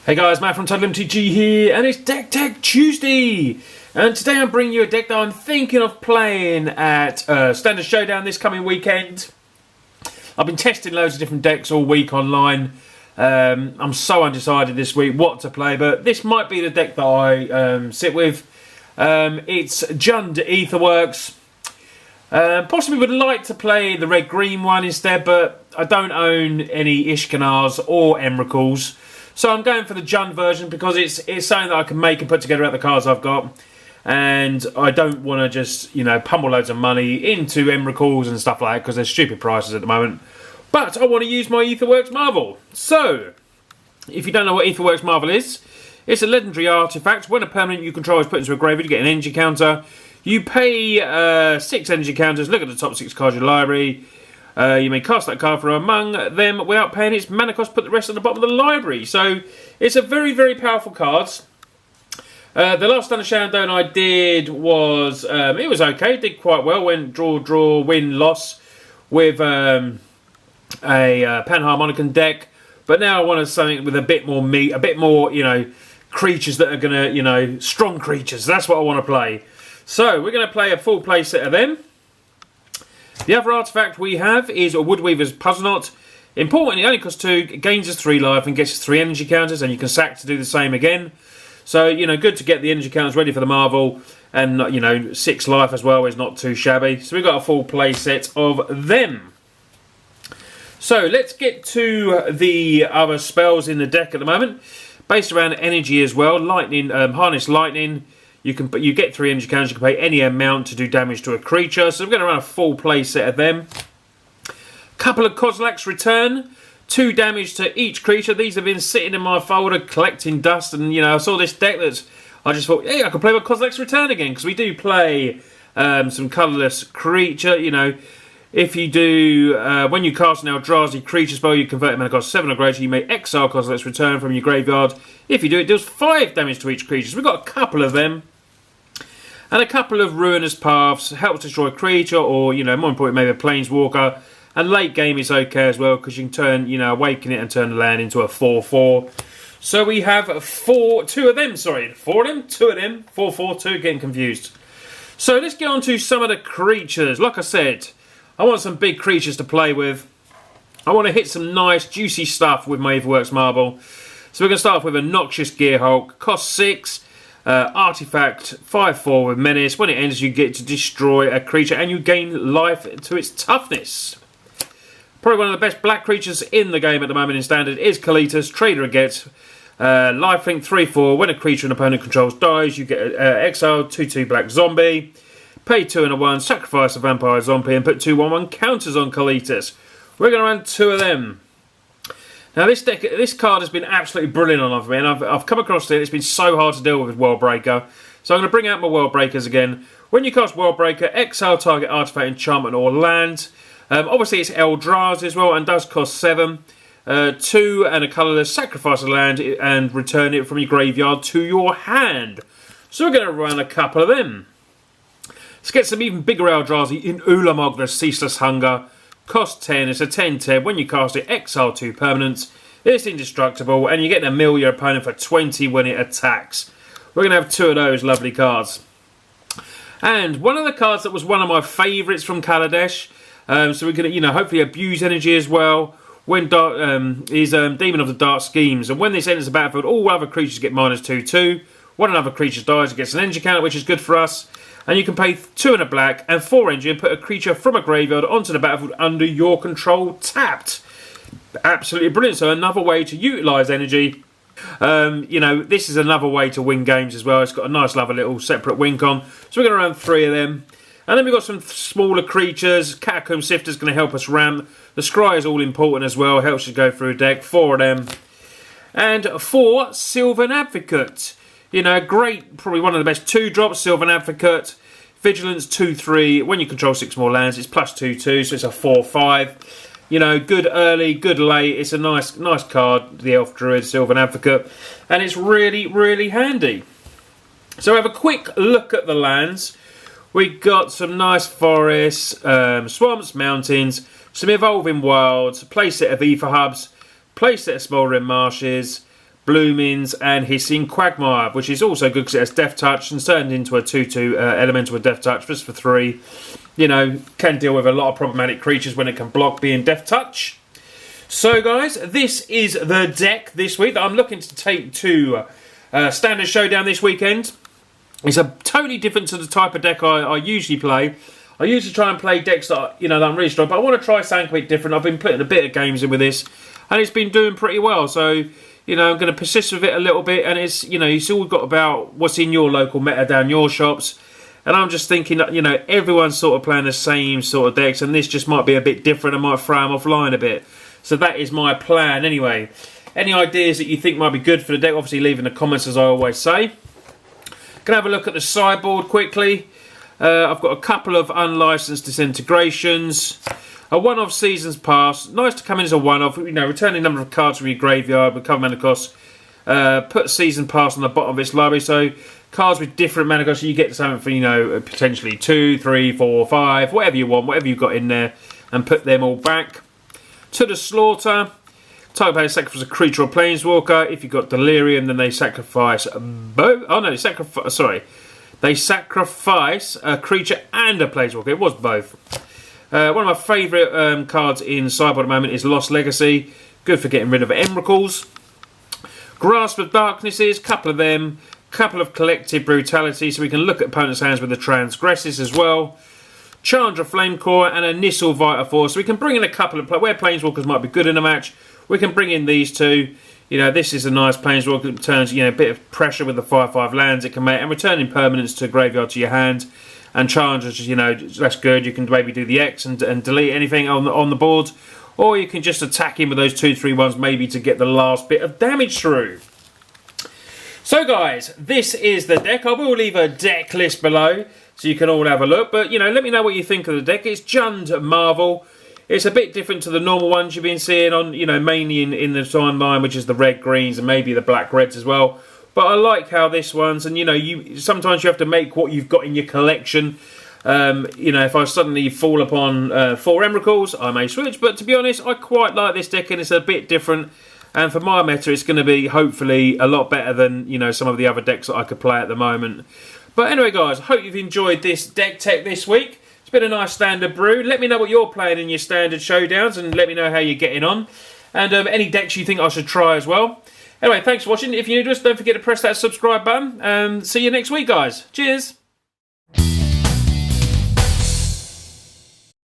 Hey guys, Matt from Total MTG here, and it's Deck Tech Tuesday. And today I'm bringing you a deck that I'm thinking of playing at Standard Showdown this coming weekend. I've been testing loads of different decks all week online. I'm so undecided this week what to play, but this might be the deck that I sit with. It's Jund Aetherworks. Possibly would like to play the red-green one instead, but I don't own any Ishkanars or Emrakuls. So I'm going for the Jund version because it's something that I can make and put together out the cards I've got. And I don't want to just, pummel loads of money into Emrakuls and stuff like that because they're stupid prices at the moment. But I want to use my Aetherworks Marvel. So, if you don't know what Aetherworks Marvel is, it's a legendary artifact. When a permanent you control is put into a graveyard, you get an energy counter. You pay 6 energy counters, look at the top 6 cards of your library. You may cast that card from among them without paying its mana cost, put the rest at the bottom of the library. So it's a very, very powerful card. The last Standard Showdown I did was, it was okay, did quite well, went draw, win, loss with a Panharmonicon deck. But now I want something with a bit more meat, a bit more, creatures that are going to, strong creatures. That's what I want to play. So we're going to play a full play set of them. The other artifact we have is a Woodweaver's Puzzle Knot. Important, it only costs 2, gains us 3 life and gets us 3 energy counters, and you can sack to do the same again. So, good to get the energy counters ready for the Marvel, and, 6 life as well is not too shabby. So we've got a full play set of them. So let's get to the other spells in the deck at the moment. Based around energy as well, lightning, harness lightning. You get 3 energy counters. You can pay any amount to do damage to a creature. So we're going to run a full play set of them. Couple of Kozilek's Return. 2 damage to each creature. These have been sitting in my folder collecting dust. And, I saw this deck I just thought, hey, I could play with Kozilek's Return again. Because we do play some colourless creature. If you do, when you cast an Eldrazi creature spell, you convert it mana cost 7 or greater. You may exile Kozilek's Return from your graveyard. If you do, it deals 5 damage to each creature. So we've got a couple of them. And a couple of Ruinous Paths, helps destroy a creature, or, more importantly, maybe a Planeswalker. And late game is okay as well, because you can turn, awaken it and turn the land into a 4/4. So we have 4 of them, 4/4, 2, getting confused. So let's get on to some of the creatures. Like I said, I want some big creatures to play with. I want to hit some nice, juicy stuff with my Aetherworks Marble. So we're going to start off with a Noxious Gearhulk, cost 6. Artifact 5/4 with Menace. When it ends, you get to destroy a creature and you gain life to its toughness. Probably one of the best black creatures in the game at the moment in Standard is Kalitas. Trader gets lifelink 3/4. When a creature an opponent controls dies, you get exile 2/2 black zombie. Pay 2 and a 1. Sacrifice a vampire zombie and put 2/1/1 counters on Kalitas. We're going to run 2 of them. Now this card has been absolutely brilliant on me, and I've come across it. It's been so hard to deal with Worldbreaker. So I'm going to bring out my Worldbreakers again. When you cast Worldbreaker, exile target artifact, enchantment or land. Obviously it's Eldrazi as well and does cost 7. 2 and a colourless, sacrifice a land and return it from your graveyard to your hand. So we're going to run a couple of them. Let's get some even bigger Eldrazi in Ulamog, the Ceaseless Hunger. Cost 10, it's a 10/10. When you cast it, exile 2 permanents. It's indestructible, and you get to mill your opponent for 20 when it attacks. We're going to have 2 of those lovely cards. And one of the cards that was one of my favourites from Kaladesh, so we're going to, hopefully abuse energy as well, when is Demon of the Dark Schemes. And when this enters the battlefield, all other creatures get -2/2. When another creature dies, it gets an energy counter, which is good for us. And you can pay 2 and a black and 4 energy and put a creature from a graveyard onto the battlefield under your control tapped. Absolutely brilliant. So another way to utilise energy. This is another way to win games as well. It's got a nice lovely little separate win con. So we're going to run 3 of them. And then we've got some smaller creatures. Catacomb Sifter is going to help us ramp. The Scry is all important as well. Helps you go through a deck. 4 of them. And 4 Sylvan Advocate. Great, probably one of the best 2-drops, Sylvan Advocate. Vigilance 2/3. When you control 6 more lands, it's +2/2, so it's a 4/5. Good early, good late. It's a nice card, the Elf Druid, Sylvan Advocate. And it's really, really handy. So have a quick look at the lands. We've got some nice forests, swamps, mountains, some evolving wilds, playset of Ether Hubs, playset of Smouldering Marshes, Bloomings, and Hissing Quagmire, which is also good because it has Death Touch and turned into a 2/2 elemental with Death Touch just for 3. You know, can deal with a lot of problematic creatures when it can block being Death Touch. So guys, this is the deck this week that I'm looking to take to Standard Showdown this weekend. It's a totally different to the type of deck I usually play. I usually try and play decks that, that I'm really strong, but I want to try something a bit different. I've been putting a bit of games in with this, and it's been doing pretty well. So, I'm going to persist with it a little bit, and it's, it's all got about what's in your local meta down your shops. And I'm just thinking that, everyone's sort of playing the same sort of decks, and this just might be a bit different. I might throw them offline a bit. So that is my plan anyway. Any ideas that you think might be good for the deck, obviously leave in the comments, as I always say. Going to have a look at the sideboard quickly. I've got a couple of unlicensed disintegrations. A one-off Seasons Past. Nice to come in as a one-off. Returning a number of cards from your graveyard with cover mana costs. Put Season Past on the bottom of its library. So cards with different mana costs. So you get something for, potentially 2, 3, 4, 5. Whatever you want. Whatever you've got in there. And put them all back. To the Slaughter. Target player sacrifices a creature or planeswalker. If you've got Delirium, then they sacrifice both. Oh no, they sacrifice a creature and a planeswalker. It was both. One of my favourite cards in sideboard at the moment is Lost Legacy. Good for getting rid of Emrakuls. Grasp of Darknesses, couple of them. Couple of Collective Brutality, so we can look at opponents' hands with the Transgresses as well. Chandra Flamecore and a Nissel Vita Force. So we can bring in a couple of where planeswalkers might be good in a match. We can bring in these two. This is a nice planeswalker that turns, a bit of pressure with the 5/5 lands it can make, and returning permanents to graveyard to your hand. And Chandra's, that's good. You can maybe do the X and delete anything on the board, or you can just attack him with those 2/3 maybe to get the last bit of damage through. So guys, this is the deck. I will leave a deck list below so you can all have a look. But let me know what you think of the deck. It's Jund Marvel. It's a bit different to the normal ones you've been seeing on, mainly in the timeline, which is the red greens and maybe the black reds as well. But I like how this one's, and sometimes you have to make what you've got in your collection. If I suddenly fall upon 4 Emrakuls, I may switch. But to be honest, I quite like this deck, and it's a bit different. And for my meta, it's going to be hopefully a lot better than some of the other decks that I could play at the moment. But anyway, guys, I hope you've enjoyed this deck tech this week. It's been a nice standard brew. Let me know what you're playing in your standard showdowns, and let me know how you're getting on. And any decks you think I should try as well. Anyway, thanks for watching. If you're new to us, don't forget to press that subscribe button. And see you next week, guys. Cheers.